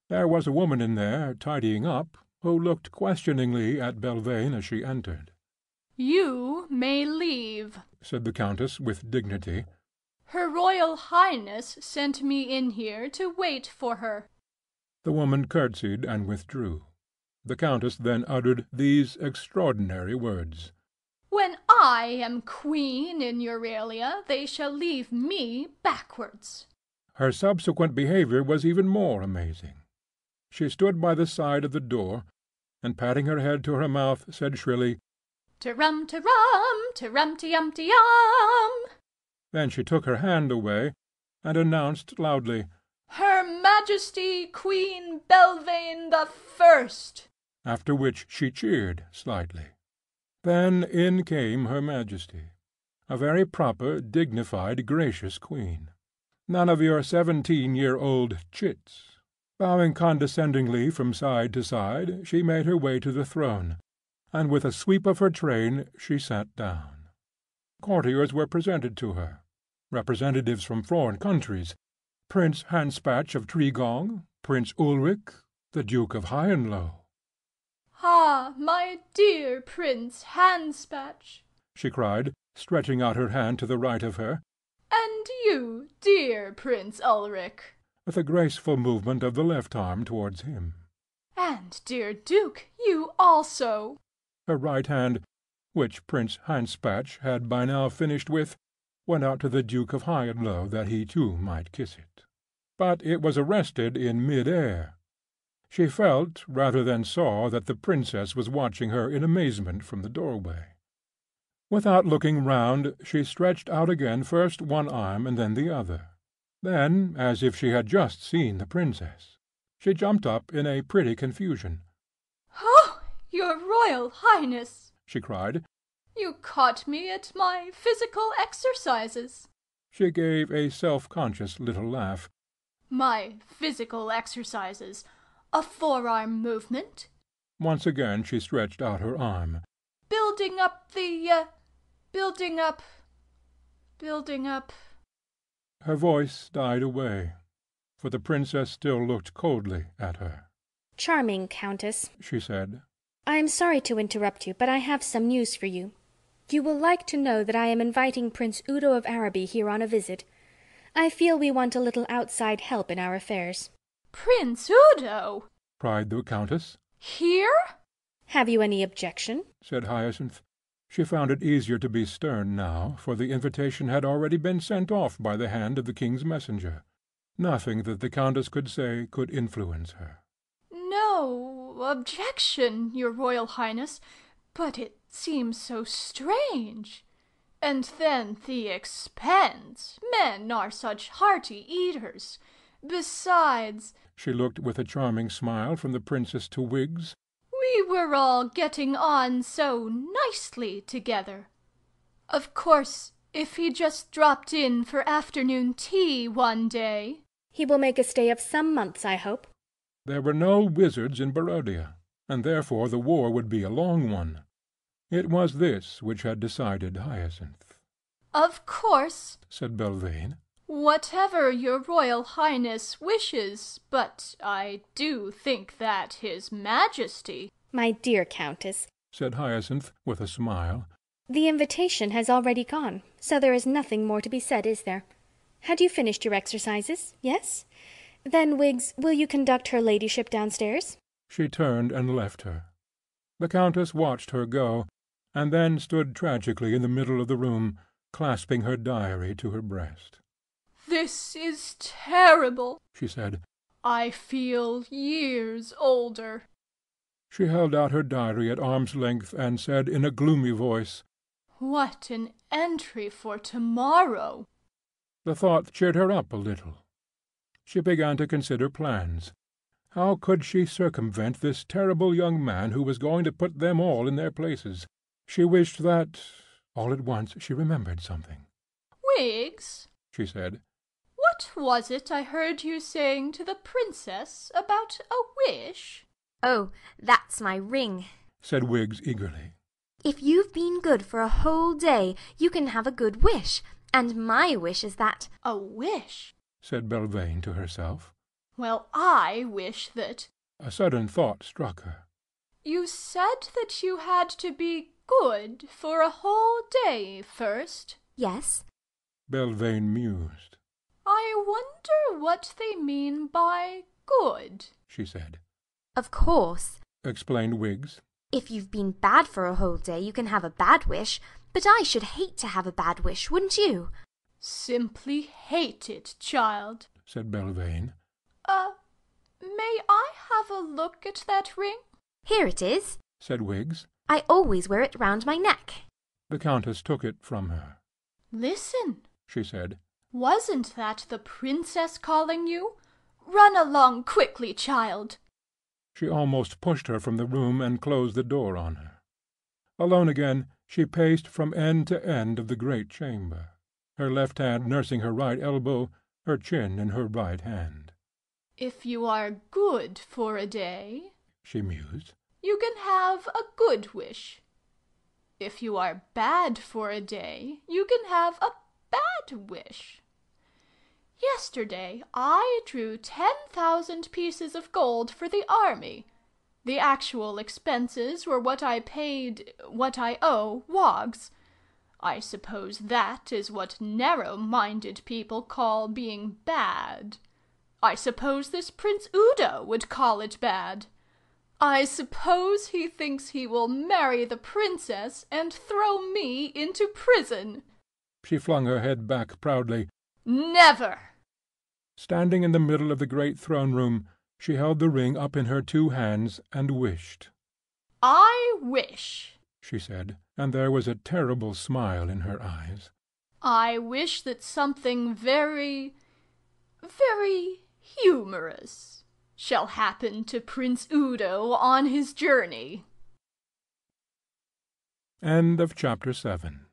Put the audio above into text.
There was a woman in there, tidying up, who looked questioningly at Belvane as she entered. "You may leave," said the Countess with dignity. "Her Royal Highness sent me in here to wait for her." The woman curtsied and withdrew. The Countess then uttered these extraordinary words: "When I am queen in Euralia, they shall leave me backwards." Her subsequent behaviour was even more amazing. She stood by the side of the door, and patting her head to her mouth, said shrilly, "Te-rum, te-rum, te-rum-te-yum-te-yum." Then she took her hand away, and announced loudly, "Her Majesty Queen Belvane the First." After which she cheered slightly. Then in came Her Majesty, a very proper, dignified, gracious queen. None of your 17-year-old chits. Bowing condescendingly from side to side, she made her way to the throne, and with a sweep of her train she sat down. Courtiers were presented to her, representatives from foreign countries, Prince Hanspatch of Tregong, Prince Ulrich, the Duke of Highanlow. "Ah, my dear Prince Hanspatch," she cried, stretching out her hand to the right of her, "and you, dear Prince Ulrich," with a graceful movement of the left arm towards him. "and dear Duke, you also." Her right hand, which Prince Hanspatch had by now finished with, went out to the Duke of Highanlow that he too might kiss it. But it was arrested in mid-air. She felt rather than saw that the princess was watching her in amazement from the doorway. Without looking round, she stretched out again first one arm and then the other. Then, as if she had just seen the princess, she jumped up in a pretty confusion. "Oh, your Royal Highness!" she cried. "You caught me at my physical exercises." She gave a self-conscious little laugh. "My physical exercises. A forearm movement." Once again she stretched out her arm. "Building up the, building up. Her voice died away, for the princess still looked coldly at her. "Charming Countess," she said, "I am sorry to interrupt you, but I have some news for you. You will like to know that I am inviting Prince Udo of Araby here on a visit. I feel we want a little outside help in our affairs." "Prince Udo!" cried the Countess. "Here?" "Have you any objection?" said Hyacinth. She found it easier to be stern now, for the invitation had already been sent off by the hand of the king's messenger. Nothing that the Countess could say could influence her. "No objection, your Royal Highness, but it seems so strange. And then the expense. Men are such hearty eaters. Besides—" She looked with a charming smile from the princess to Wiggs. "We were all getting on so nicely together. Of course, if he just dropped in for afternoon tea one day—" "He will make a stay of some months, I hope." There were no wizards in Barodia, and therefore the war would be a long one. It was this which had decided Hyacinth. "Of course," said Belvane, "whatever your Royal Highness wishes, but I do think that His Majesty—" "My dear Countess," said Hyacinth, with a smile, "the invitation has already gone, so there is nothing more to be said, is there? Had you finished your exercises? Yes? Then, Wiggs, will you conduct her ladyship downstairs?" She turned and left her. The Countess watched her go, and then stood tragically in the middle of the room, clasping her diary to her breast. "This is terrible," she said. "I feel years older." She held out her diary at arm's length and said in a gloomy voice, "What an entry for tomorrow!" The thought cheered her up a little. She began to consider plans. How could she circumvent this terrible young man who was going to put them all in their places? She wished that... All at once she remembered something. "Wiggs," she said, "what was it I heard you saying to the princess about a wish?" "Oh, that's my ring," said Wiggs eagerly. "If you've been good for a whole day, you can have a good wish, and my wish is that—" "A wish?" said Belvane to herself. Well, I wish that— A sudden thought struck her. You said that you had to be good for a whole day first. Yes. Belvane mused. I wonder what they mean by good, she said. Of course, explained Wiggs. if you've been bad for a whole day, you can have a bad wish, but I should hate to have a bad wish, wouldn't you? Simply hate it, child, said Belvane. May I have a look at that ring? Here it is, said Wiggs. I always wear it round my neck. The Countess took it from her. Listen, she said. Wasn't that the princess calling you? Run along quickly, child. She almost pushed her from the room and closed the door on her. Alone again, she paced from end to end of the great chamber, her left hand nursing her right elbow, her chin in her right hand. If you are good for a day, she mused, you can have a good wish. If you are bad for a day, you can have a bad wish. Yesterday I drew 10,000 pieces of gold for the army. The actual expenses were what I owe Woggs. I suppose that is what narrow-minded people call being bad. I suppose this Prince Udo would call it bad. I suppose he thinks he will marry the princess and throw me into prison. She flung her head back proudly. Never! Standing in the middle of the great throne-room, she held the ring up in her two hands and wished. I wish, she said, and there was a terrible smile in her eyes. I wish that something very, very humorous shall happen to Prince Udo on his journey. End of chapter 7.